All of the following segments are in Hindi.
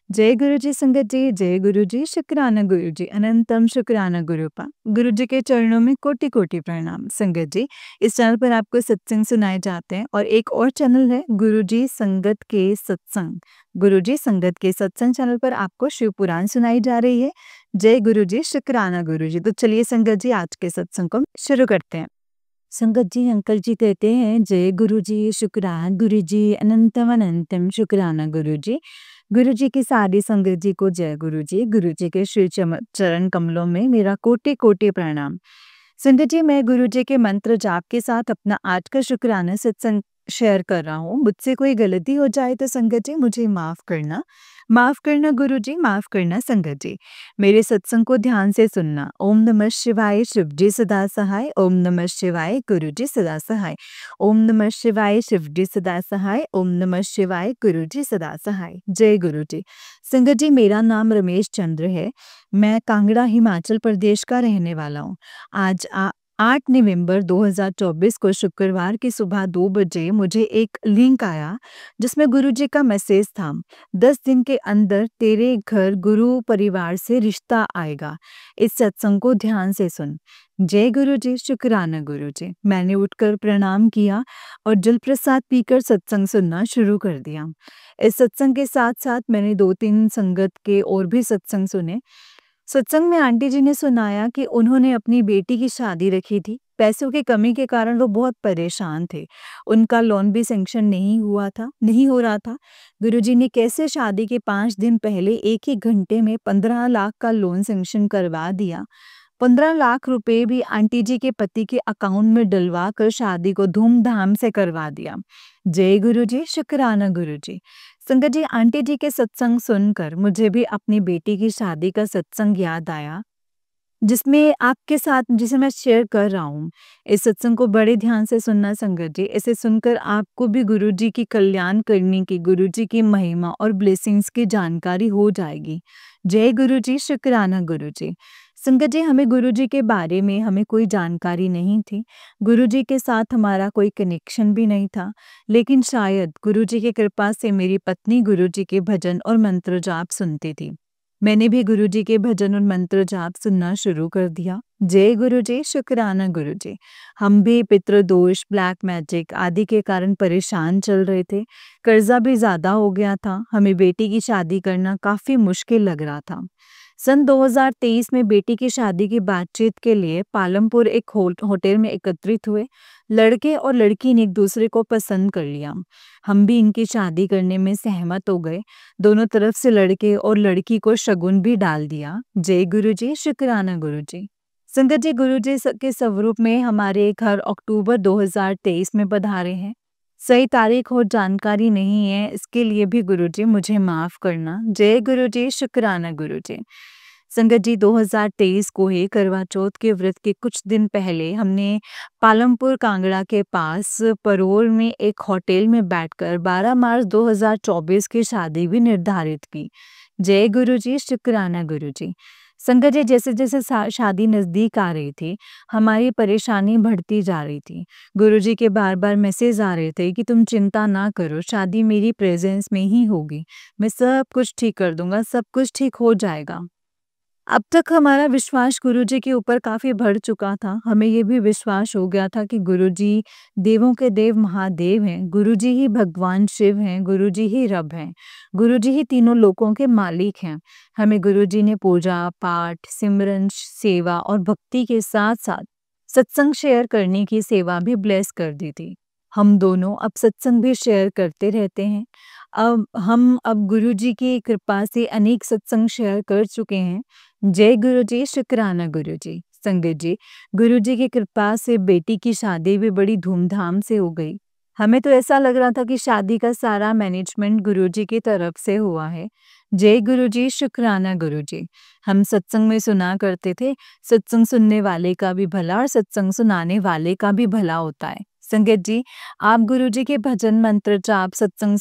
जय गुरु जी संगत जी, जय गुरु जी, शुक्राना गुरु जी, अनंतम शुक्राना गुरुपा। गुरु जी के चरणों में कोटि कोटि प्रणाम। संगत जी, इस चैनल पर आपको सत्संग सुनाए जाते हैं और एक और चैनल है गुरु जी संगत के सत्संग। गुरु जी संगत के सत्संग चैनल पर आपको शिव पुराण सुनाई जा रही है। जय गुरु जी, शुक्राना गुरु जी। तो चलिए संगत जी, आज के सत्संग को शुरू करते हैं। संगत जी, अंकल जी कहते हैं, जय गुरु जी, शुक्रान गुरु जी, अनंतम अनंतम शुक्राना गुरु जी। गुरु जी की सारी संगत जी को जय गुरु जी। गुरु जी के श्री चरण कमलों में मेरा कोटि कोटि प्रणाम। संगत जी, मैं गुरु जी के मंत्र जाप के साथ अपना आज का शुक्राना सत्संग शेयर कर रहा हूँ। मुझसे कोई गलती हो जाए तो संगत जी मुझे माफ करना गुरु जी, माफ करना संगत जी। मेरे सत्संग को ध्यान से सुनना। ओम नमः शिवाय, शिव जी सदा सहाय। ओम नमः शिवाय, गुरु जी सदा सहाय। ओम नमः शिवाय, शिव जी सदा सहाय। ओम नमः शिवाय, गुरु जी सदा सहाय। जय गुरु जी। संगत जी, मेरा नाम रमेश चंद्र है। मैं कांगड़ा, हिमाचल प्रदेश का रहने वाला हूँ। आज 8 नवंबर 2024 को शुक्रवार की सुबह 2 बजे मुझे एक लिंक आया जिसमें गुरु जी का मैसेज था, 10 दिन के अंदर तेरे घर गुरु परिवार से रिश्ता आएगा। इस सत्संग को ध्यान से सुन। जय गुरु जी, शुक्राना गुरु जी। मैंने उठकर प्रणाम किया और जल प्रसाद पीकर सत्संग सुनना शुरू कर दिया। इस सत्संग के साथ साथ मैंने 2-3 संगत के और भी सत्संग सुने। सत्संग में आंटी जी ने सुनाया कि उन्होंने अपनी बेटी की शादी रखी थी। पैसों की कमी के कारण वो बहुत परेशान थे। उनका लोन भी सैंक्शन नहीं हो रहा था। गुरुजी ने कैसे शादी के 5 दिन पहले एक ही घंटे में 15 लाख का लोन सैंक्शन करवा दिया। 15 लाख रुपए भी आंटी जी के पति के अकाउंट में डलवा कर शादी को धूमधाम से करवा दिया। जय गुरु जी, शुक्राना गुरु जी। संगत जी, आंटी जी के सत्संग सुनकर मुझे भी अपनी बेटी की शादी का सत्संग याद आया, जिसमें आपके साथ जिसे मैं शेयर कर रहा हूँ। इस सत्संग को बड़े ध्यान से सुनना संगत जी। इसे सुनकर आपको भी गुरुजी की कल्याण करने की, गुरुजी की महिमा और ब्लेसिंग्स की जानकारी हो जाएगी। जय गुरु जी, शुक्राना गुरु जी। संगत जी, हमें गुरुजी के बारे में हमें कोई जानकारी नहीं थी। गुरुजी के साथ हमारा कोई कनेक्शन भी नहीं था। लेकिन शायद गुरुजी की कृपा से मेरी पत्नी गुरुजी के भजन और मंत्र जाप सुनती थी। मैंने भी गुरुजी के भजन और मंत्र जाप सुनना शुरू कर दिया। जय गुरु जी, शुक्राना गुरु जी। हम भी पितृदोष, ब्लैक मैजिक आदि के कारण परेशान चल रहे थे। कर्जा भी ज्यादा हो गया था। हमें बेटी की शादी करना काफी मुश्किल लग रहा था। सन 2023 में बेटी की शादी की बातचीत के लिए पालमपुर एक होटल में एकत्रित हुए। लड़के और लड़की ने एक दूसरे को पसंद कर लिया। हम भी इनकी शादी करने में सहमत हो गए। दोनों तरफ से लड़के और लड़की को शगुन भी डाल दिया। जय गुरु जी, शुक्राना गुरु जी। संगत जी, गुरु जी के स्वरूप में हमारे घर अक्टूबर 2023 में पधारे हैं। सही तारीख और जानकारी नहीं है, इसके लिए भी गुरु जी मुझे माफ करना। जय गुरु जी, शुक्राना गुरु जी। संगत जी, 2023 को ही करवा चौथ के व्रत के कुछ दिन पहले हमने पालमपुर कांगड़ा के पास परोर में एक होटल में बैठकर 12 मार्च 2024 की शादी भी निर्धारित की। जय गुरु जी, शुक्राना गुरु जी। संगत जी, जैसे जैसे शादी नजदीक आ रही थी, हमारी परेशानी बढ़ती जा रही थी। गुरुजी के बार बार मैसेज आ रहे थे कि तुम चिंता ना करो, शादी मेरी प्रेजेंस में ही होगी। मैं सब कुछ ठीक कर दूंगा, सब कुछ ठीक हो जाएगा। अब तक हमारा विश्वास गुरुजी के ऊपर काफ़ी बढ़ चुका था। हमें ये भी विश्वास हो गया था कि गुरुजी देवों के देव महादेव हैं, गुरुजी ही भगवान शिव हैं, गुरुजी ही रब हैं, गुरुजी ही तीनों लोकों के मालिक हैं। हमें गुरुजी ने पूजा, पाठ, सिमरन, सेवा और भक्ति के साथ-साथ सत्संग शेयर करने की सेवा भी ब्लेस कर दी थी। हम दोनों अब सत्संग भी शेयर करते रहते हैं। अब गुरुजी की कृपा से अनेक सत्संग शेयर कर चुके हैं। जय गुरु जी, शुक्राना गुरु जी। संगत जी, गुरु जी की कृपा से बेटी की शादी भी बड़ी धूमधाम से हो गई। हमें तो ऐसा लग रहा था कि शादी का सारा मैनेजमेंट गुरु जी की तरफ से हुआ है। जय गुरु जी, शुक्राना गुरु जी। हम सत्संग में सुना करते थे, सत्संग सुनने वाले का भी भला और सत्संग सुनाने वाले का भी भला होता है। संगत जी, आप गुरुजी के भजन मंत्र जाप सत्संग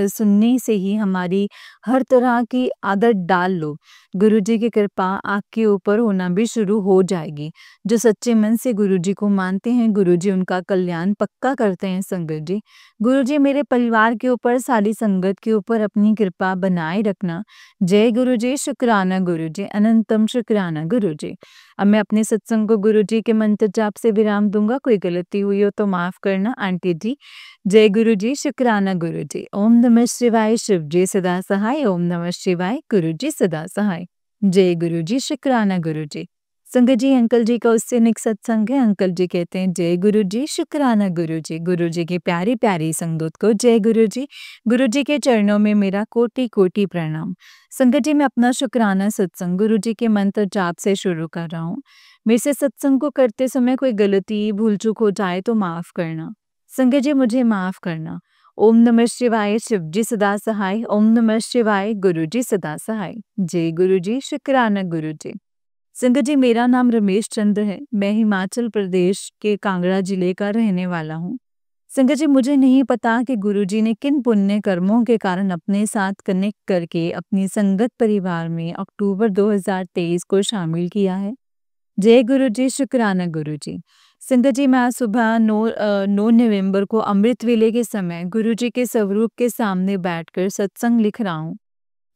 सुनने से ही हमारी हर तरह की आदत डाल लो। गुरुजी की कृपा आपके ऊपर होना भी शुरू हो जाएगी। जो सच्चे मन से गुरुजी को मानते हैं, गुरुजी उनका कल्याण पक्का करते हैं संगत जी। गुरुजी मेरे परिवार के ऊपर, सारी संगत के ऊपर अपनी कृपा बनाए रखना। जय गुरुजी, शुक्राना गुरुजी, अनंतम शुक्राना गुरुजी। अब मैं अपने सत्संग को गुरुजी के मंत्र जाप से विराम दूंगा। कोई गलती हुई हो तो माफ करना आंटी जी। जय गुरुजी, शुक्राना गुरुजी। ओम नमः शिवाय, शिव जी सदा सहाय। ओम नमः शिवाय, गुरुजी सदा सहाय। जय गुरुजी, शुक्राना गुरुजी। संगत जी, अंकल जी का उससे निक सत्संग है। अंकल जी कहते हैं जय गुरुजी, शुक्राना गुरुजी। गुरुजी की प्यारी प्यारी संगत को जय गुरुजी। गुरुजी के चरणों में मेरा कोटि कोटि प्रणाम। संगत जी, मैं अपना शुक्राना सत्संग गुरुजी के मंत्र जाप से शुरू कर रहा हूँ। मेरे से सत्संग को करते समय कोई गलती भूल चूक हो जाए तो माफ करना। संगत जी, मुझे माफ करना। ओम नमः शिवाय, शिव जी सदा सहाय। ओम नमः शिवाय, गुरुजी सदा सहाय। जय गुरुजी, शुक्राना गुरुजी। संगत जी, मेरा नाम रमेश चंद्र है। मैं हिमाचल प्रदेश के कांगड़ा जिले का रहने वाला हूँ। संगत जी, मुझे नहीं पता कि गुरुजी ने किन पुण्य कर्मों के कारण अपने साथ कनेक्ट करके अपनी संगत परिवार में अक्टूबर 2023 को शामिल किया है। जय गुरुजी, शुक्राना गुरुजी। संगत जी, मैं आज सुबह 9 नवंबर को अमृत वेले के समय गुरुजी के स्वरूप के सामने बैठकर सत्संग लिख रहा हूँ।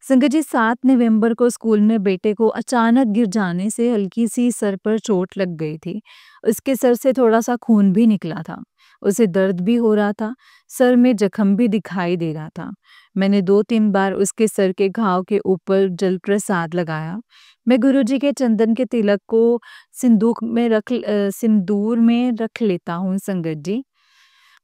संगत जी, 7 नवंबर को स्कूल में बेटे को अचानक गिर जाने से हल्की सी सर पर चोट लग गई थी। उसके सर से थोड़ा सा खून भी निकला था। उसे दर्द भी हो रहा था। सर में जख्म भी दिखाई दे रहा था। मैंने 2-3 बार उसके सर के घाव के ऊपर जल प्रसाद लगाया। मैं गुरुजी के चंदन के तिलक को सिंदूर में रख लेता हूँ संगत जी।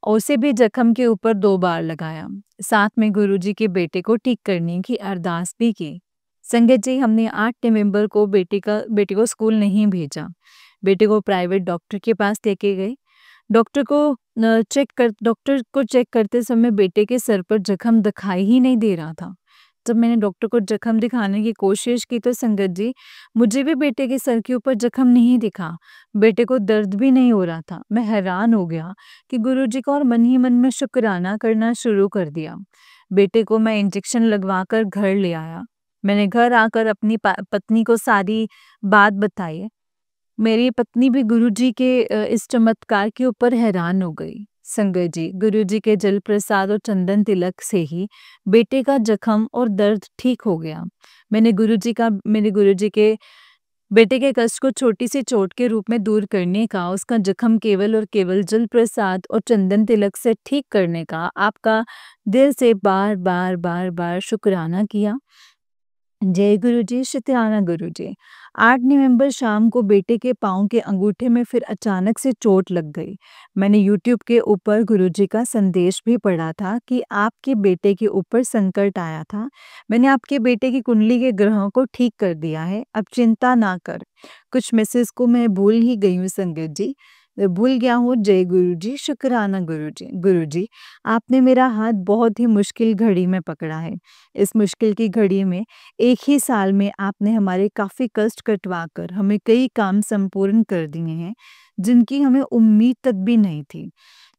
और उसे भी जख्म के ऊपर 2 बार लगाया। साथ में गुरुजी के बेटे को ठीक करने की अरदास भी की। संगत जी, हमने 8 नवंबर को बेटे को स्कूल नहीं भेजा। बेटे को प्राइवेट डॉक्टर के पास लेके गए। डॉक्टर को चेक करते समय बेटे के सर पर जख्म दिखाई ही नहीं दे रहा था। जब मैंने डॉक्टर को जख्म दिखाने की कोशिश की तो संगत जी, मुझे भी बेटे के सर के ऊपर जख्म नहीं दिखा। बेटे को दर्द भी नहीं हो रहा था। मैं हैरान हो गया कि गुरुजी का और मन ही मन में शुक्राना करना शुरू कर दिया। बेटे को मैं इंजेक्शन लगवाकर घर ले आया। मैंने घर आकर अपनी पत्नी को सारी बात बताई। मेरी पत्नी भी गुरुजी के इस चमत्कार के ऊपर हैरान हो गई। संगत जी, गुरुजी के जल प्रसाद और चंदन तिलक से ही बेटे का जख्म और दर्द ठीक हो गया। मेरे गुरुजी के बेटे के कष्ट को छोटी सी चोट के रूप में दूर करने का, उसका जख्म केवल और केवल जल प्रसाद और चंदन तिलक से ठीक करने का आपका दिल से बार बार बार बार शुक्राना किया। जय गुरुजी, शुक्राना गुरुजी। 8 नवंबर शाम को बेटे के पाँव के अंगूठे में फिर अचानक से चोट लग गई। मैंने यूट्यूब के ऊपर गुरुजी का संदेश भी पढ़ा था कि आपके बेटे के ऊपर संकट आया था। मैंने आपके बेटे की कुंडली के ग्रहों को ठीक कर दिया है। अब चिंता ना कर। कुछ मैसेज को मैं भूल ही गई हूँ संगत जी। भूल गया हूँ। जय गुरुजी, शुक्राना गुरुजी। गुरुजी, आपने मेरा हाथ बहुत ही मुश्किल घड़ी में पकड़ा है। इस मुश्किल की घड़ी में एक ही साल में आपने हमारे काफ़ी कष्ट कटवाकर हमें कई काम संपूर्ण कर दिए हैं, जिनकी हमें उम्मीद तक भी नहीं थी।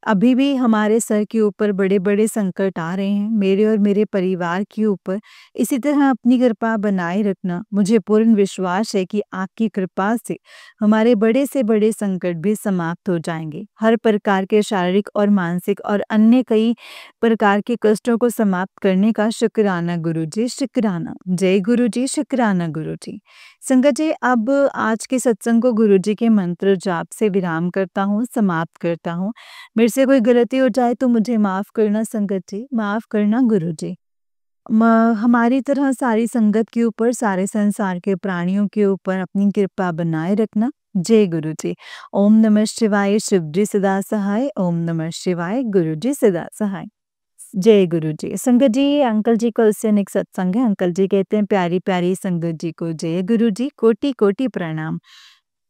अभी भी हमारे सर के ऊपर बड़े-बड़े संकट आ रहे हैं, मेरे और मेरे परिवार के ऊपर। इसी तरह अपनी कृपा बनाए रखना। मुझे पूर्ण विश्वास है कि आपकी कृपा से हमारे बड़े से बड़े संकट भी समाप्त हो जाएँगे। हर प्रकार के शारीरिक और मानसिक और अन्य कई प्रकार के कष्टों को समाप्त करने का शुक्राना गुरुजी, शुक्राना। जय गुरुजी, शुक्राना गुरुजी। संगत जी, अब आज के सत्संग को गुरुजी के मंत्र जाप से विराम करता हूँ, समाप्त करता हूँ। मेरे से कोई गलती हो जाए तो मुझे माफ़ करना संगत जी, माफ़ करना गुरुजी। हमारी तरह सारी संगत के ऊपर, सारे संसार के प्राणियों के ऊपर अपनी कृपा बनाए रखना। जय गुरुजी। ओम नमः शिवाय, शिव जी सदा सहाय। ओम नमः शिवाय, गुरुजी सदा सहाय। जय गुरुजी। संगत जी, अंकल जी का उससे निक सत्संग है। अंकल जी कहते हैं प्यारी प्यारी संगत जी को जय गुरुजी, कोटि कोटि प्रणाम।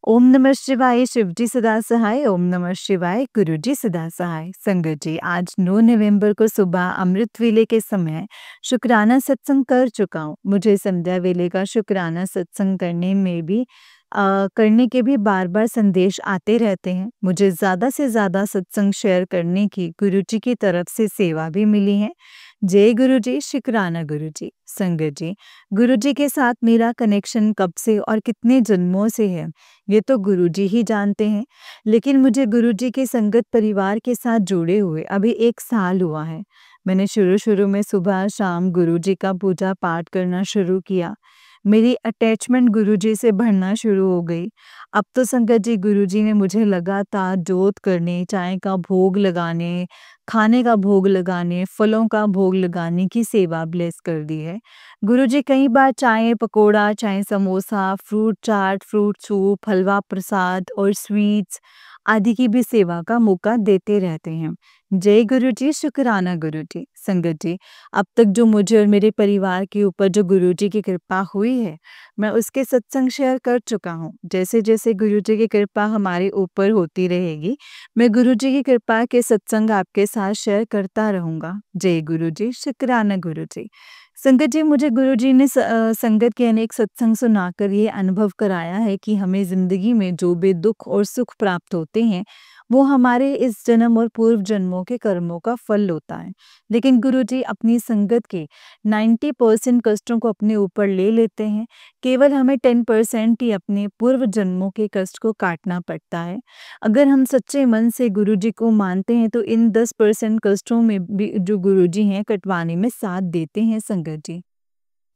ओम नमः शिवाय, शिव जी सदा सहाय। ओम नमः शिवाय, गुरुजी सदा सहाय। संगत जी, आज 9 नवंबर को सुबह अमृत वेले के समय शुक्राना सत्संग कर चुका हूँ। मुझे संध्या वेले का शुक्राना सत्संग करने में भी करने के भी बार-बार संदेश आते रहते हैं। मुझे ज़्यादा से ज़्यादा सत्संग शेयर करने की गुरुजी की तरफ से सेवा भी मिली है। जय गुरुजी, शुक्राना गुरुजी। संगत जी, गुरुजी के साथ मेरा कनेक्शन कब से और कितने जन्मों से है, ये तो गुरुजी ही जानते हैं। लेकिन मुझे गुरुजी के संगत परिवार के साथ जुड़े हुए अभी 1 साल हुआ है। मैंने शुरू-शुरू में सुबह-शाम गुरुजी का पूजा-पाठ करना शुरू किया। मेरी अटैचमेंट गुरुजी से बढ़ना शुरू हो गई। अब तो संगत जी गुरुजी ने मुझे लगातार जोत करने, चाय का भोग लगाने, खाने का भोग लगाने, फलों का भोग लगाने की सेवा ब्लेस कर दी है। गुरुजी कई बार चाय पकोड़ा, चाय समोसा, फ्रूट चाट, फ्रूट सूप, हलवा प्रसाद और स्वीट्स आदि की भी सेवा का मौका देते रहते हैं। जय गुरुजी, शुक्राना गुरुजी। संगत जी, अब तक जो मुझे और मेरे परिवार के ऊपर जो गुरुजी की कृपा हुई है, मैं उसके सत्संग शेयर कर चुका हूँ। जैसे-जैसे गुरुजी की कृपा हमारे ऊपर होती रहेगी, मैं गुरुजी की कृपा के सत्संग आपके साथ शेयर करता रहूँगा। जय गुरुजी, शुक्राना गुरुजी। संगत जी, मुझे गुरुजी ने संगत के अनेक सत्संग सुनाकर ये अनुभव कराया है कि हमें ज़िंदगी में जो भी दुःख और सुख प्राप्त होते हैं, वो हमारे इस जन्म और पूर्व जन्मों के कर्मों का फल होता है। लेकिन गुरुजी अपनी संगत के 90% कष्टों को अपने ऊपर ले लेते हैं। केवल हमें 10% ही अपने पूर्व जन्मों के कष्ट को काटना पड़ता है। अगर हम सच्चे मन से गुरुजी को मानते हैं तो इन 10% कष्टों में भी जो गुरुजी हैं कटवाने में साथ देते हैं संगत जी।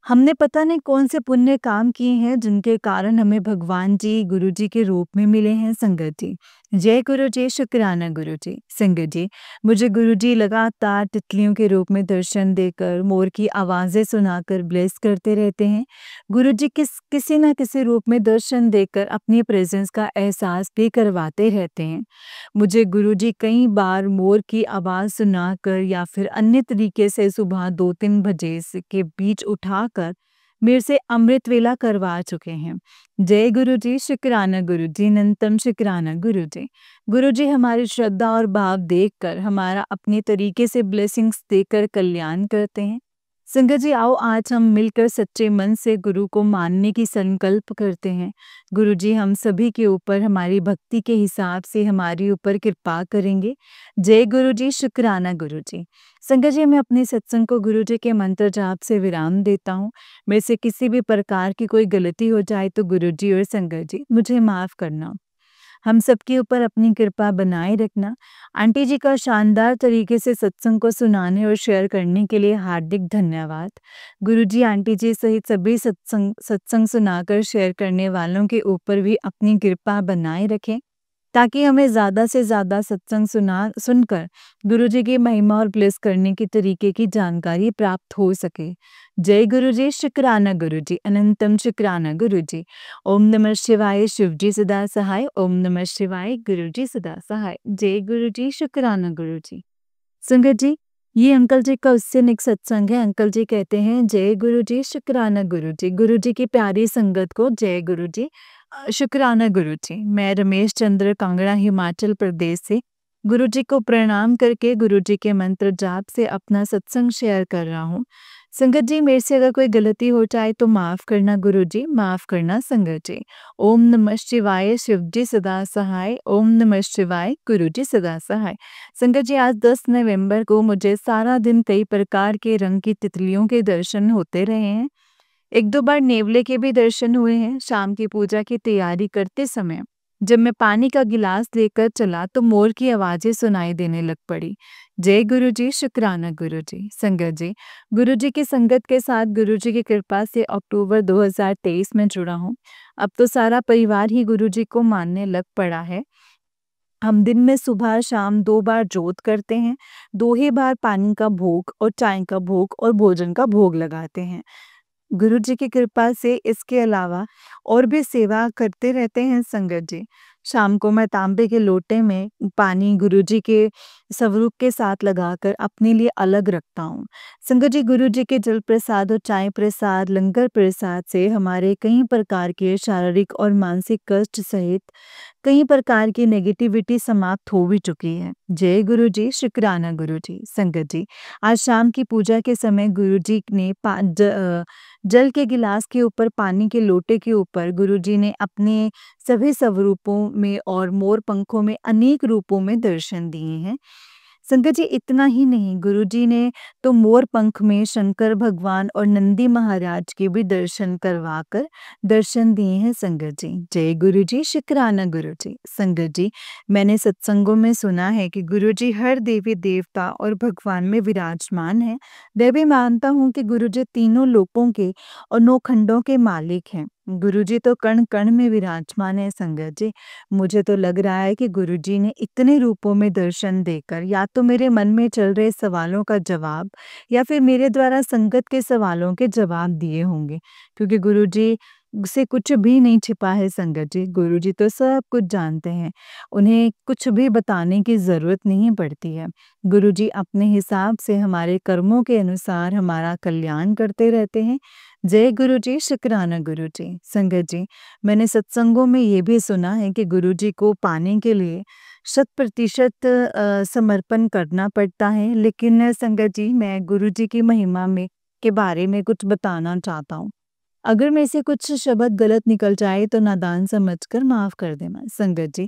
हमने पता नहीं कौन से पुण्य काम किए हैं जिनके कारण हमें भगवान जी गुरुजी के रूप में मिले हैं संगत जी। जय गुरुजी, शुक्राना गुरुजी। संगत जी, मुझे गुरुजी लगातार तितलियों के रूप में दर्शन देकर, मोर की आवाज़ें सुनाकर ब्लेस करते रहते हैं। गुरुजी किसी न किसी रूप में दर्शन देकर अपनी प्रेज़ेंस का एहसास भी करवाते रहते हैं। मुझे गुरुजी कई बार मोर की आवाज़ सुनाकर या फिर अन्य तरीके से सुबह 2-3 बजे के बीच उठाकर मेरे से अमृत वेला करवा चुके हैं। जय गुरुजी, शुक्राना गुरुजी, अनंतम शुक्राना गुरुजी। गुरुजी हमारी श्रद्धा और भाव देखकर हमारा अपने तरीके से ब्लेसिंग्स देकर कल्याण करते हैं। संगत जी, आओ आज हम मिलकर सच्चे मन से गुरु को मानने की संकल्प करते हैं। गुरुजी हम सभी के ऊपर हमारी भक्ति के हिसाब से हमारे ऊपर कृपा करेंगे। जय गुरुजी, शुक्राना गुरुजी। संगत जी, मैं अपने सत्संग को गुरुजी के मंत्र जाप से विराम देता हूँ। मेरे से किसी भी प्रकार की कोई गलती हो जाए तो गुरुजी और संगत जी मुझे माफ़ करना। हम सबके ऊपर अपनी कृपा बनाए रखना। आंटी जी का शानदार तरीके से सत्संग को सुनाने और शेयर करने के लिए हार्दिक धन्यवाद। गुरुजी, आंटी जी सहित सभी सत्संग सत्संग सुनाकर शेयर करने वालों के ऊपर भी अपनी कृपा बनाए रखें, ताकि हमें ज़्यादा से ज़्यादा सत्संग सुनकर गुरुजी की महिमा और ब्लेस करने के तरीके की जानकारी प्राप्त हो सके। जय गुरुजी, शुक्राना गुरुजी, अनंतम शुक्राना गुरुजी। ओम नमः शिवाय, शिवजी सदा सहाय। ओम नमः शिवाय, गुरुजी सदा सहाय। जय गुरुजी, शुक्राना गुरुजी। संगत जी, ये अंकल जी का उससे नेक्स्ट सत्संग है। अंकल जी कहते हैं, जय गुरुजी, शुक्राना गुरुजी। गुरुजी की प्यारी संगत को जय गुरुजी, शुक्राना गुरुजी। मैं रमेश चंद्र कांगड़ा हिमाचल प्रदेश से गुरुजी को प्रणाम करके गुरुजी के मंत्र जाप से अपना सत्संग शेयर कर रहा हूँ। संगत जी, मेरे से अगर कोई गलती हो जाए तो माफ़ करना गुरुजी, माफ़ करना संगत जी। ओम नमः शिवाय, शिवजी सदा सहाय। ओम नमः शिवाय, गुरुजी सदा सहाय। संगत जी, आज 10 नवंबर को मुझे सारा दिन कई प्रकार के रंग की तितलियों के दर्शन होते रहे हैं। 1-2 बार नेवले के भी दर्शन हुए हैं। शाम की पूजा की तैयारी करते समय जब मैं पानी का गिलास लेकर चला तो मोर की आवाज़ें सुनाई देने लग पड़ी। जय गुरुजी, शुक्राना गुरुजी। संगत जी, गुरुजी की संगत के साथ गुरुजी की कृपा से अक्टूबर 2023 में जुड़ा हूँ। अब तो सारा परिवार ही गुरुजी को मानने लग पड़ा है। हम दिन में सुबह शाम 2 बार जोत करते हैं, 2 ही बार पानी का भोग और चाय का भोग और भोजन का भोग लगाते हैं। गुरुजी की कृपा से इसके अलावा और भी सेवा करते रहते हैं संगत जी। शाम को मैं तांबे के लोटे में पानी गुरुजी के स्वरूप के साथ लगाकर अपने लिए अलग रखता हूँ। संगत जी, गुरु जी के जल प्रसाद और चाय प्रसाद, लंगर प्रसाद से हमारे कई प्रकार के शारीरिक और मानसिक कष्ट सहित कई प्रकार की नेगेटिविटी समाप्त हो भी चुकी है। जय गुरु जी, शुक्राना गुरु जी। संगत जी, आज शाम की पूजा के समय गुरु जी ने जल के गिलास के ऊपर, पानी के लोटे के ऊपर गुरु जी ने अपने सभी स्वरूपों में और मोर पंखों में अनेक रूपों में दर्शन दिए हैं। संगत जी, इतना ही नहीं, गुरुजी ने तो मोर पंख में शंकर भगवान और नंदी महाराज के भी दर्शन करवाकर दर्शन दिए हैं। संगत जी, जय गुरु जी, शुक्राना गुरु जी। संगत जी, मैंने सत्संगों में सुना है कि गुरुजी हर देवी देवता और भगवान में विराजमान है। मैं भी मानता हूँ कि गुरुजी तीनों लोकों के और नौ खंडों के मालिक हैं। गुरुजी तो कण कण में विराजमान है। संगत जी, मुझे तो लग रहा है कि गुरुजी ने इतने रूपों में दर्शन देकर या तो मेरे मन में चल रहे सवालों का जवाब या फिर मेरे द्वारा संगत के सवालों के जवाब दिए होंगे, क्योंकि गुरुजी से कुछ भी नहीं छिपा है। संगत जी, गुरुजी तो सब कुछ जानते हैं, उन्हें कुछ भी बताने की जरूरत नहीं पड़ती है। गुरुजी अपने हिसाब से हमारे कर्मों के अनुसार हमारा कल्याण करते रहते हैं। जय गुरु जी, शुक्राना गुरु जी। संगत जी, मैंने सत्संगों में ये भी सुना है कि गुरुजी को पाने के लिए 100% समर्पण करना पड़ता है। लेकिन संगत जी, मैं गुरुजी की महिमा में के बारे में कुछ बताना चाहता हूँ। अगर मेरे से कुछ शब्द गलत निकल जाए तो नादान समझकर माफ कर देना। संगत जी,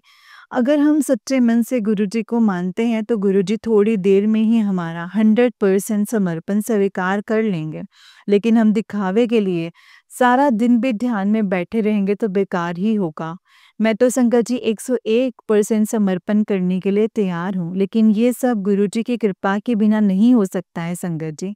अगर हम सच्चे मन से गुरुजी को मानते हैं तो गुरुजी थोड़ी देर में ही हमारा 100% समर्पण स्वीकार कर लेंगे। लेकिन हम दिखावे के लिए सारा दिन भी ध्यान में बैठे रहेंगे तो बेकार ही होगा। मैं तो संगत जी 101% समर्पण करने के लिए तैयार हूँ, लेकिन ये सब गुरुजी की कृपा के बिना नहीं हो सकता है। संगत जी,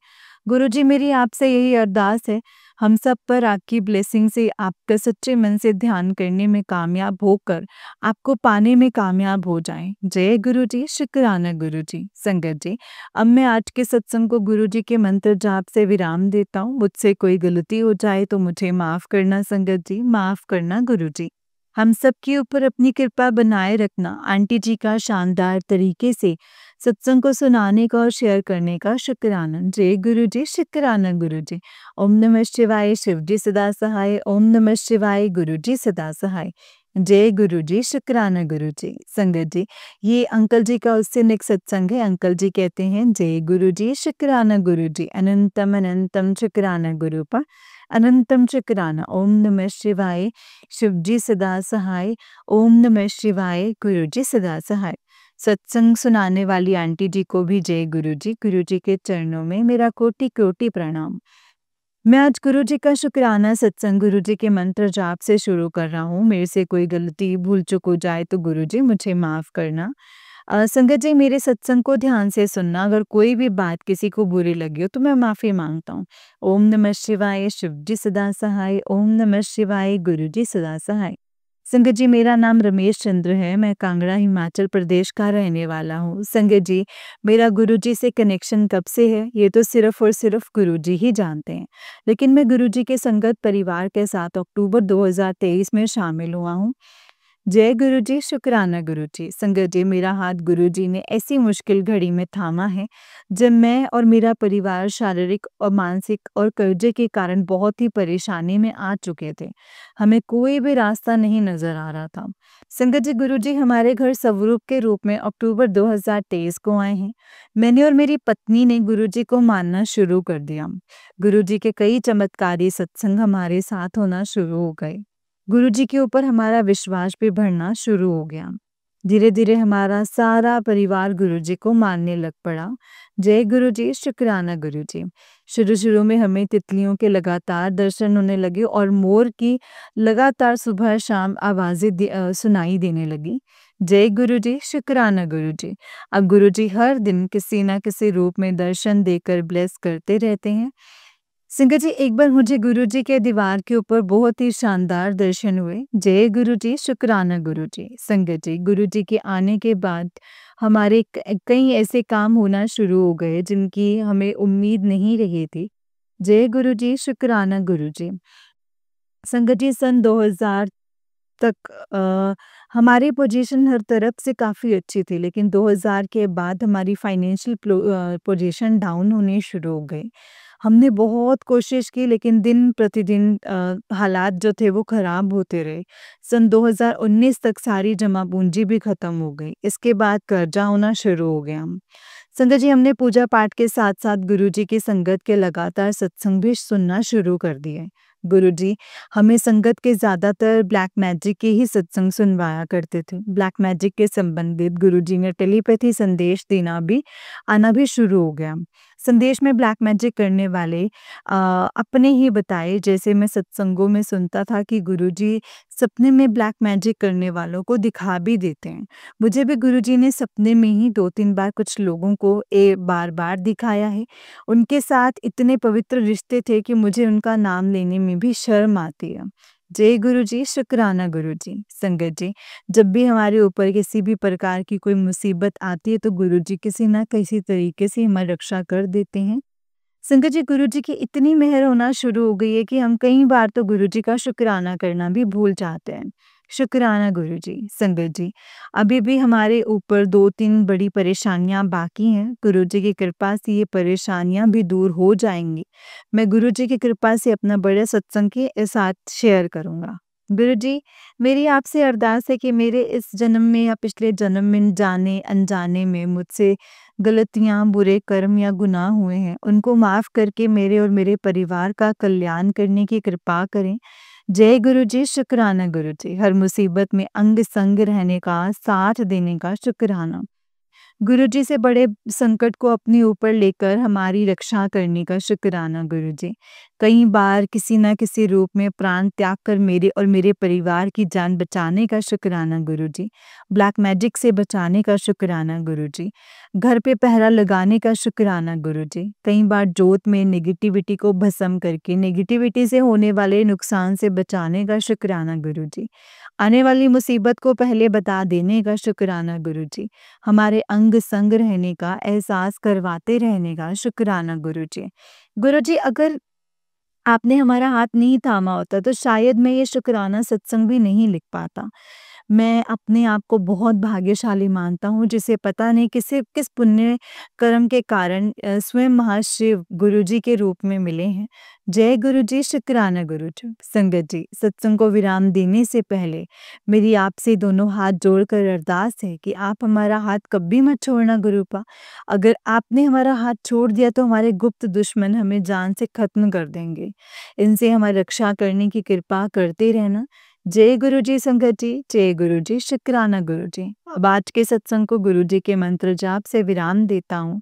गुरुजी, मेरी आपसे यही अरदास है, हम सब पर आपकी ब्लेसिंग से आपका सच्चे मन से ध्यान करने में कामयाब होकर आपको पाने में कामयाब हो जाएं। जय गुरु जी, शुक्राना गुरु जी। संगत जी, अब मैं आज के सत्संग को गुरु जी के मंत्र जाप से विराम देता हूँ। मुझसे कोई गलती हो जाए तो मुझे माफ करना। संगत जी, माफ करना गुरु जी। हम सबके ऊपर अपनी कृपा बनाए रखना। आंटी जी का शानदार तरीके से सत्संग को सुनाने का और शेयर करने का शुक्राना। जय गुरु जी, शुक्राना गुरु जी। ओम नमः शिवाय, शिव जी सदा सहाय। ओम नमः शिवाय, गुरु जी सदा सहाय। जय गुरु जी, शुक्राना गुरु जी। संगत जी, ये अंकल जी का उससे नेक्स्ट सत्संग है। अंकल जी कहते हैं, जय गुरु जी, शुक्राना गुरु जी। अनंतम अनंतम शुक्राना गुरुपा, अनंतम शुक्राना। ओम नमः शिवाय, शिव जी सदा सहाय। ओम नमः शिवाय, गुरु जी सदा सहाय। सत्संग सुनाने वाली आंटी जी को भी जय गुरु जी। गुरु जी के चरणों में मेरा कोटि कोटि प्रणाम। मैं आज गुरु जी का शुक्राना सत्संग गुरु जी के मंत्र जाप से शुरू कर रहा हूँ। मेरे से कोई गलती भूल चूक हो जाए तो गुरु जी मुझे माफ करना। संगत जी, मेरे सत्संग को ध्यान से सुनना। अगर कोई भी बात किसी को बुरी लगी हो तो मैं माफी मांगता हूँ। ओम नमः शिवाय, शिव जी सदा सहाय। ओम नमः शिवाय, गुरु जी सदा सहाय। संगत जी, मेरा नाम रमेश चंद्र है। मैं कांगड़ा हिमाचल प्रदेश का रहने वाला हूँ। संगत जी, मेरा गुरुजी से कनेक्शन कब से है ये तो सिर्फ और सिर्फ गुरुजी ही जानते हैं। लेकिन मैं गुरुजी के संगत परिवार के साथ अक्टूबर 2023 में शामिल हुआ हूँ। जय गुरु जी, शुक्राना गुरु जी। संगत जी, मेरा हाथ गुरु जी ने ऐसी मुश्किल घड़ी में थामा है जब मैं और मेरा परिवार शारीरिक और मानसिक और कर्जे के कारण बहुत ही परेशानी में आ चुके थे। हमें कोई भी रास्ता नहीं नजर आ रहा था। संगत जी, गुरु जी हमारे घर स्वरूप के रूप में अक्टूबर 2023 को आए हैं। मैंने और मेरी पत्नी ने गुरु जी को मानना शुरू कर दिया। गुरु जी के कई चमत्कारी सत्संग हमारे साथ होना शुरू हो गए। गुरु जी के ऊपर हमारा विश्वास भी बढ़ना शुरू हो गया। धीरे धीरे हमारा सारा परिवार गुरु जी को मानने लग पड़ा। जय गुरु जी, शुक्राना गुरु जी। शुरू शुरू में हमें तितलियों के लगातार दर्शन होने लगे और मोर की लगातार सुबह शाम आवाजें सुनाई देने लगी। जय गुरु जी, शुक्राना गुरु जी। अब गुरु जी हर दिन किसी न किसी रूप में दर्शन देकर ब्लेस करते रहते हैं। संगत जी, एक बार मुझे गुरु जी के दीवार के ऊपर बहुत ही शानदार दर्शन हुए। जय गुरु जी, शुक्राना गुरु जी। संगत जी, गुरु जी के आने के बाद हमारे कई ऐसे काम होना शुरू हो गए जिनकी हमें उम्मीद नहीं रही थी। जय गुरु जी, शुक्राना गुरु जी। संगत जी, सन 2023 तक हमारी पोजीशन हर तरफ से काफ़ी अच्छी थी, लेकिन 2000 के बाद हमारी फाइनेंशियल पोजीशन डाउन होनी शुरू हो गई। हमने बहुत कोशिश की, लेकिन दिन प्रतिदिन हालात जो थे वो ख़राब होते रहे। सन 2019 तक सारी जमा पूँजी भी ख़त्म हो गई। इसके बाद कर्ज़ा होना शुरू हो गया। संगत जी, हमने पूजा पाठ के साथ-साथ गुरुजी की संगत के लगातार सत्संग भी सुनना शुरू कर दिए। गुरुजी हमें संगत के ज़्यादातर ब्लैक मैजिक के ही सत्संग सुनवाया करते थे। ब्लैक मैजिक के संबंधित गुरुजी ने टेलीपैथी संदेश देना भी आना भी शुरू हो गया। संदेश में ब्लैक मैजिक करने वाले अपने ही बताए, जैसे मैं सत्संगों में सुनता था कि गुरुजी सपने में ब्लैक मैजिक करने वालों को दिखा भी देते हैं। मुझे भी गुरुजी ने सपने में ही 2-3 बार कुछ लोगों को बार-बार दिखाया है। उनके साथ इतने पवित्र रिश्ते थे कि मुझे उनका नाम लेने में भी शर्म आती है। जय गुरुजी, शुक्राना गुरुजी। संगत जी, जब भी हमारे ऊपर किसी भी प्रकार की कोई मुसीबत आती है तो गुरुजी किसी न किसी तरीके से हमारी रक्षा कर देते हैं। संगत जी, गुरुजी की इतनी मेहर होना शुरू हो गई है कि हम कई बार तो गुरुजी का शुक्राना करना भी भूल जाते हैं। शुक्राना गुरुजी। संगत जी, अभी भी हमारे ऊपर 2-3 बड़ी परेशानियां बाकी हैं। गुरुजी की कृपा से ये परेशानियां भी दूर हो जाएंगी। मैं गुरुजी की कृपा से अपना बड़े सत्संग के साथ शेयर करूंगा। गुरुजी, मेरी आपसे अरदास है कि मेरे इस जन्म में या पिछले जन्म में जाने अनजाने में मुझसे गलतियाँ, बुरे कर्म या गुनाह हुए हैं, उनको माफ़ करके मेरे और मेरे परिवार का कल्याण करने की कृपा करें। जय गुरुजी, शुक्राना गुरुजी। हर मुसीबत में अंग संग रहने का, साथ देने का शुक्राना। गुरुजी से बड़े संकट को अपने ऊपर लेकर हमारी रक्षा करने का शुक्राना गुरुजी। कई बार किसी न किसी रूप में प्राण त्याग कर मेरे और मेरे परिवार की जान बचाने का शुक्राना गुरुजी। ब्लैक मैजिक से बचाने का शुक्राना गुरुजी। घर पे पहरा लगाने का शुक्राना गुरुजी। कई बार जोत में नेगेटिविटी को भस्म करके नेगेटिविटी से होने वाले नुकसान से बचाने का शुक्राना गुरुजी। आने वाली मुसीबत को पहले बता देने का शुक्राना गुरुजी। हमारे अंग संग रहने का एहसास करवाते रहने का शुक्राना गुरुजी। गुरुजी, अगर आपने हमारा हाथ नहीं थामा होता तो शायद मैं ये शुक्राना सत्संग भी नहीं लिख पाता। मैं अपने आप को बहुत भाग्यशाली मानता हूँ, जिसे पता नहीं किस पुण्य कर्म के कारण स्वयं महाशिव गुरुजी के रूप में मिले हैं। जय गुरुजी, शुक्राना गुरुजी। संगत जी, सत्संग को विराम देने से पहले मेरी आपसे दोनों हाथ जोड़कर अरदास है कि आप हमारा हाथ कभी मत छोड़ना गुरुपा। अगर आपने हमारा हाथ छोड़ दिया तो हमारे गुप्त दुश्मन हमें जान से खत्म कर देंगे। इनसे हमारी रक्षा करने की कृपा करते रहना। जय गुरुजी संगत जी, जय गुरुजी, शुक्राना गुरुजी। अब आज के सत्संग को गुरुजी के मंत्र जाप से विराम देता हूँ।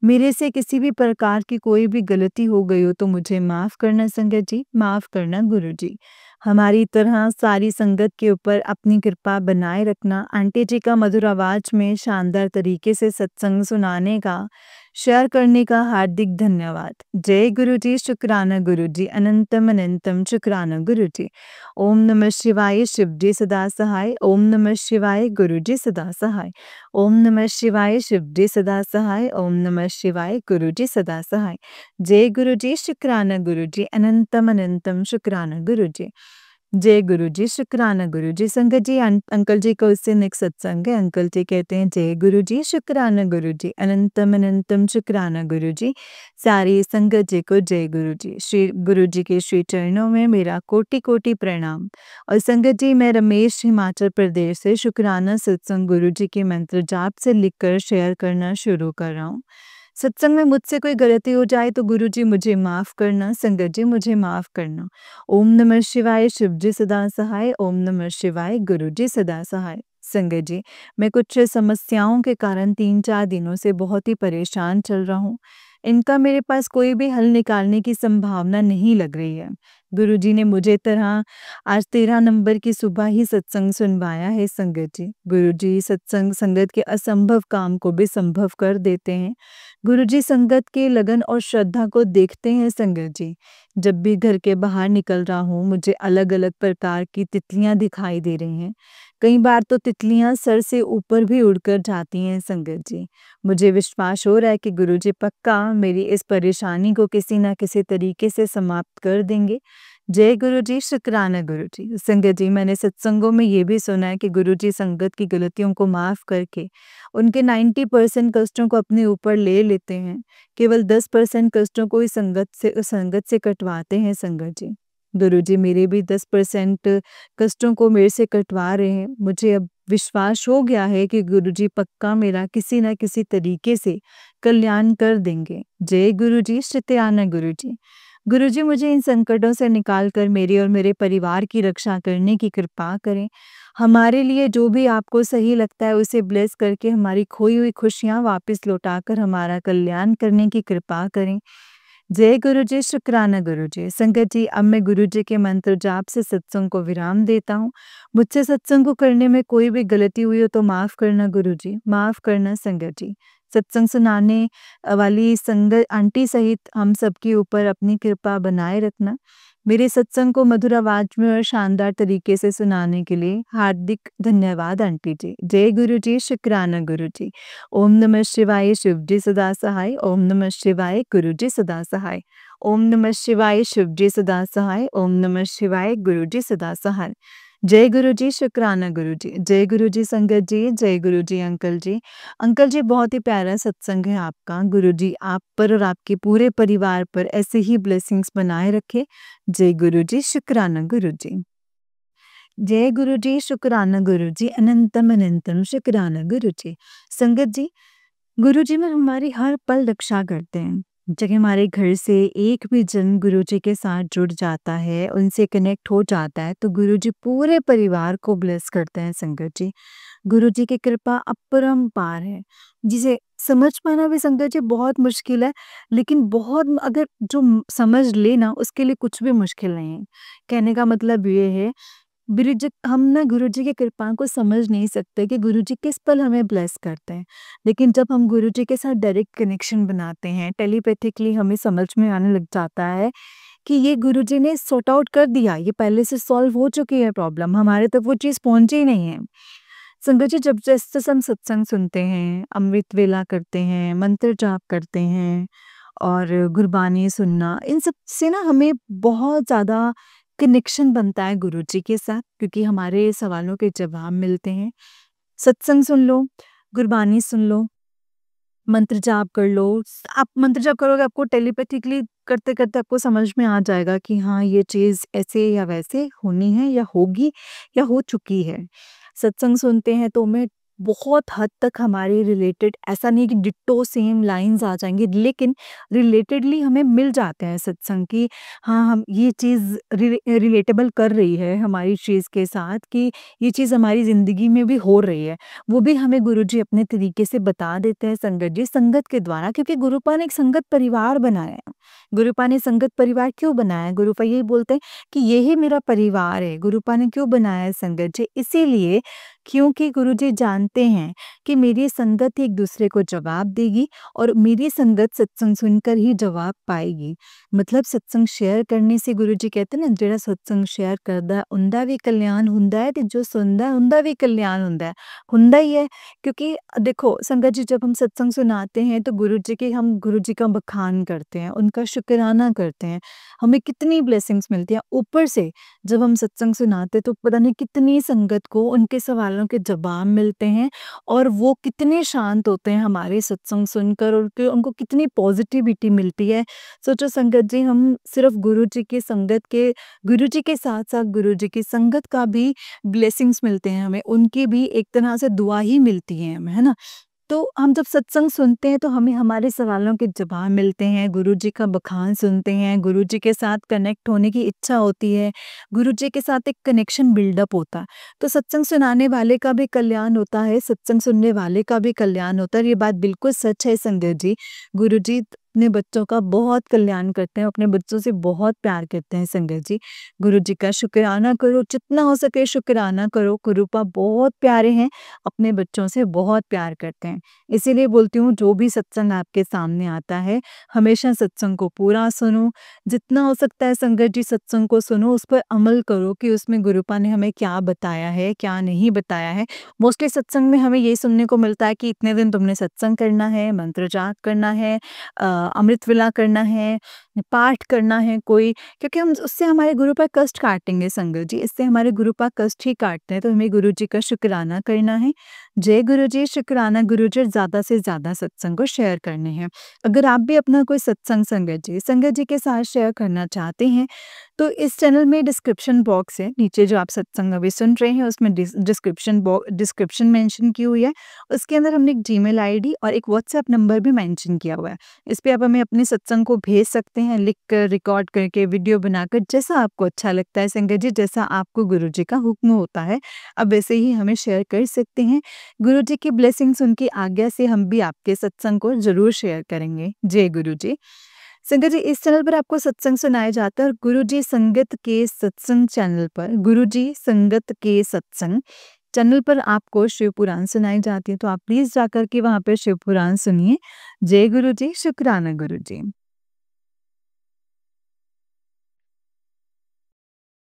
मेरे से किसी भी प्रकार की कोई भी गलती हो गई हो तो मुझे माफ़ करना संगत जी, माफ़ करना गुरुजी। हमारी तरह सारी संगत के ऊपर अपनी कृपा बनाए रखना। आंटी जी का मधुर आवाज़ में शानदार तरीके से सत्संग सुनाने का, शेयर करने का हार्दिक धन्यवाद। जय गुरुजी, शुक्राना गुरुजी, अनंतम अनंतम शुक्राना गुरुजी। ओम नमः शिवाय, शिवजी सदा सहाय। ओम नमः शिवाय, गुरुजी सदा सहाय। ओम नमः शिवाय, शिवजी सदा सहाय। ओम नमः शिवाय, गुरुजी सदा सहाय। जय गुरुजी, शुक्राना गुरुजी, अनंतम अनंतम शुक्राना गुरुजी। जय गुरुजी, शुक्राना गुरुजी। संगत जी, अंकल जी का उससे नेक्स्ट सत्संग है। अंकल जी कहते हैं, जय गुरुजी, शुक्राना गुरुजी, अनंतम अनंतम शुक्राना गुरुजी। सारी संगत जी को जय गुरुजी। श्री गुरुजी के श्री चरणों में मेरा कोटि कोटि प्रणाम। और संगत जी, मैं रमेश हिमाचल प्रदेश से शुक्राना सत्संग गुरुजी के मंत्र जाप से लिखकर शेयर करना शुरू कर रहा हूँ। सत्संग में मुझसे कोई गलती हो जाए तो गुरुजी मुझे माफ़ करना, संगत जी मुझे माफ़ करना। ओम नमः शिवाय, शिवजी सदा सहाय। ओम नमः शिवाय, गुरुजी सदा सहाय। संगत जी, मैं कुछ समस्याओं के कारण 3-4 दिनों से बहुत ही परेशान चल रहा हूँ। इनका मेरे पास कोई भी हल निकालने की संभावना नहीं लग रही है। गुरुजी ने मुझे तरह आज 13 नंबर की सुबह ही सत्संग सुनवाया है संगत जी। गुरुजी सत्संग संगत के असंभव काम को भी संभव कर देते हैं। गुरुजी संगत के लगन और श्रद्धा को देखते हैं संगत जी। जब भी घर के बाहर निकल रहा हूँ मुझे अलग अलग प्रकार की तितलियाँ दिखाई दे रही हैं। कई बार तो तितलियाँ सर से ऊपर भी उड़कर जाती हैं संगत जी। मुझे विश्वास हो रहा है कि गुरुजी पक्का मेरी इस परेशानी को किसी न किसी तरीके से समाप्त कर देंगे। जय गुरु जी, शुक्राना गुरु जी। संगत जी, मैंने सत्संगों में ये भी सुना है कि गुरु जी संगत की गलतियों को माफ़ करके उनके 90% कष्टों को अपने ऊपर ले लेते हैं। केवल 10% कष्टों को ही संगत से कटवाते हैं संगत जी। गुरु जी मेरे भी 10% कष्टों को मेरे से कटवा रहे हैं। मुझे अब विश्वास हो गया है कि गुरु जी पक्का मेरा किसी न किसी तरीके से कल्याण कर देंगे। जय गुरु जी, शुक्राना गुरु जी। गुरुजी मुझे इन संकटों से निकाल कर मेरे और मेरे परिवार की रक्षा करने की कृपा करें। हमारे लिए जो भी आपको सही लगता है उसे ब्लेस करके हमारी खोई हुई खुशियाँ वापस लौटाकर हमारा कल्याण करने की कृपा करें। जय गुरु जी, शुक्राना गुरु जी। संगत जी, अब मैं गुरु जी के मंत्र जाप से सत्संग को विराम देता हूँ। मुझसे सत्संग को करने में कोई भी गलती हुई हो तो माफ़ करना गुरु जी, माफ़ करना संगत जी। सत्संग सुनाने वाली संगत आंटी सहित हम सबके ऊपर अपनी कृपा बनाए रखना। मेरे सत्संग को मधुर आवाज में और शानदार तरीके से सुनाने के लिए हार्दिक धन्यवाद आंटी जी। जय गुरु जी, शुक्राना गुरु जी। ओम नमः शिवाय, शिव जी सदा सहाय। ओम नमः शिवाय, गुरु जी सदा सहाय। ओम नमः शिवाय, शिव जी सदा सहाय। ओम नमः शिवाय, गुरु जी सदा सहाय। जय गुरु जी, शुक्राना गुरु जी। जय गुरु जी संगत जी, जय गुरु जी अंकल जी। अंकल जी, बहुत ही प्यारा सत्संग है आपका। गुरु जी आप पर और आपके पूरे परिवार पर ऐसे ही ब्लेसिंग्स बनाए रखे। जय गुरु जी, शुक्राना गुरु जी। जय गुरु जी, शुक्राना गुरु जी। अनंतम अनंतम शुक्राना गुरु जी। संगत जी, गुरु जी में हमारी हर पल रक्षा करते हैं। जब हमारे घर से एक भी जन गुरु जी के साथ जुड़ जाता है, उनसे कनेक्ट हो जाता है, तो गुरु जी पूरे परिवार को ब्लेस करते हैं संगत जी। गुरु जी की कृपा अपरंपार है, जिसे समझ पाना भी संगत जी बहुत मुश्किल है, लेकिन बहुत अगर जो समझ ले ना उसके लिए कुछ भी मुश्किल नहीं है। कहने का मतलब ये है हम ना गुरुजी की कृपा को समझ नहीं सकते कि गुरुजी किस पल हमें ब्लेस करते हैं। लेकिन जब हम गुरुजी के साथ डायरेक्ट कनेक्शन बनाते हैं, टेलीपैथिकली हमें समझ में आने लग जाता है कि ये गुरुजी ने सॉर्ट आउट कर दिया, ये पहले से सॉल्व हो चुकी है प्रॉब्लम, हमारे तक वो चीज़ पहुँची ही नहीं है। संगत जी, जब जैसे हम सत्संग सुनते हैं, अमृत वेला करते हैं, मंत्र जाप करते हैं और गुरबानी सुनना, इन सब से ना हमें बहुत ज़्यादा कनेक्शन बनता है गुरुजी के साथ, क्योंकि हमारे सवालों के जवाब मिलते हैं। सत्संग सुन लो, गुरबानी सुन लो, मंत्र जाप कर लो। आप मंत्र जाप करोगे, आपको टेलीपैथिकली करते-करते आपको समझ में आ जाएगा कि हाँ, ये चीज़ ऐसे या वैसे होनी है या होगी या हो चुकी है। सत्संग सुनते हैं तो हमें बहुत हद तक हमारे रिलेटेड, ऐसा नहीं कि डिट्टो सेम लाइन्स आ जाएँगे, लेकिन रिलेटेडली हमें मिल जाते हैं सत्संग की। हाँ, हम ये चीज़ रिलेटेबल कर रही है हमारी चीज़ के साथ, कि ये चीज़ हमारी ज़िंदगी में भी हो रही है। वो भी हमें गुरुजी अपने तरीके से बता देते हैं संगत जी, संगत के द्वारा, क्योंकि गुरुपा ने एक संगत परिवार बनाया है। गुरुपा ने संगत परिवार क्यों बनाया है? गुरुपा यही बोलते हैं कि ये ही मेरा परिवार है। गुरुपा ने क्यों बनाया है संगत जी? इसीलिए क्योंकि गुरुजी जानते हैं कि मेरी संगत एक दूसरे को जवाब देगी और मेरी संगत सत्संग सुनकर ही जवाब पाएगी। मतलब सत्संग शेयर करने से गुरुजी कहते हैं ना, ਜਿਹੜਾ सत्संग शेयर करदा उंदा भी कल्याण हुंदा है, ते जो सुनदा उंदा भी कल्याण हुंदा है। हुंदा ही है, क्योंकि देखो संगत जी, जब हम सत्संग सुनाते हैं तो हम गुरुजी का बखान करते हैं, उनका शुक्राना करते हैं। हमें कितनी ब्लेसिंग्स मिलती हैं। ऊपर से जब हम सत्संग सुनाते तो पता नहीं कितनी संगत को उनके सवालों के जवाब मिलते हैं और वो कितने शांत होते हैं हमारे सत्संग सुनकर, और उनको कितनी पॉजिटिविटी मिलती है। सोचो संगत जी, हम सिर्फ गुरु जी के साथ-साथ गुरु जी की संगत का भी ब्लेसिंग्स मिलते हैं हमें, उनकी भी एक तरह से दुआ ही मिलती है हमें, है ना? तो हम जब सत्संग सुनते हैं तो हमें हमारे सवालों के जवाब मिलते हैं, गुरुजी का बखान सुनते हैं, गुरुजी के साथ कनेक्ट होने की इच्छा होती है, गुरुजी के साथ एक कनेक्शन बिल्डअप होता है। तो सत्संग सुनाने वाले का भी कल्याण होता है, सत्संग सुनने वाले का भी कल्याण होता है, और ये बात बिल्कुल सच है संगत जी। गुरुजी अपने बच्चों का बहुत कल्याण करते हैं, अपने बच्चों से बहुत प्यार करते हैं संगत जी। गुरुजी का शुक्राना करो, जितना हो सके शुक्राना करो। गुरुपा बहुत प्यारे हैं, अपने बच्चों से बहुत प्यार करते हैं। इसीलिए बोलती हूँ, जो भी सत्संग आपके सामने आता है, हमेशा सत्संग को पूरा सुनो। जितना हो सकता है संगत जी सत्संग को सुनो, उस पर अमल करो कि उसमें गुरुपा ने हमें क्या बताया है, क्या नहीं बताया है। मोस्टली सत्संग में हमें ये सुनने को मिलता है कि इतने दिन तुमने सत्संग करना है, मंत्र जाप करना है, अमृत वेला करना है, पाठ करना है कोई, क्योंकि हम उससे हमारे गुरु पर कष्ट काटेंगे संगत जी, इससे हमारे गुरु पर कष्ट ही काटते हैं, तो हमें गुरु जी का शुक्राना करना है। जय गुरु जी, शुक्राना गुरु जी, ज़्यादा से ज़्यादा सत्संग को शेयर करने हैं। अगर आप भी अपना कोई सत्संग संगत जी के साथ शेयर करना चाहते हैं, तो इस चैनल में डिस्क्रिप्शन बॉक्स है, नीचे जो आप सत्संग अभी सुन रहे हैं उसमें डिस्क्रिप्शन मेंशन की हुई है। उसके अंदर हमने एक जीमेल आईडी और एक व्हाट्सएप नंबर भी मेंशन किया हुआ है। इस पे आप हमें अपने सत्संग को भेज सकते हैं, लिख कर, रिकॉर्ड करके, वीडियो बनाकर, जैसा आपको अच्छा लगता है संगत जी, जैसा आपको गुरु जी का हुक्म होता है, आप वैसे ही हमें शेयर कर सकते हैं। गुरु जी की ब्लेसिंग्स, उनकी आज्ञा से हम भी आपके सत्संग को ज़रूर शेयर करेंगे। जय गुरु जी। संगत जी, इस चैनल पर आपको सत्संग सुनाया जाता है और गुरु जी संगत के सत्संग चैनल पर, गुरु जी संगत के सत्संग चैनल पर आपको शिव पुराण सुनाई जाती है, तो आप प्लीज़ जाकर के वहाँ पे शिव पुराण सुनिए। जय गुरु जी, शुक्राना गुरु जी।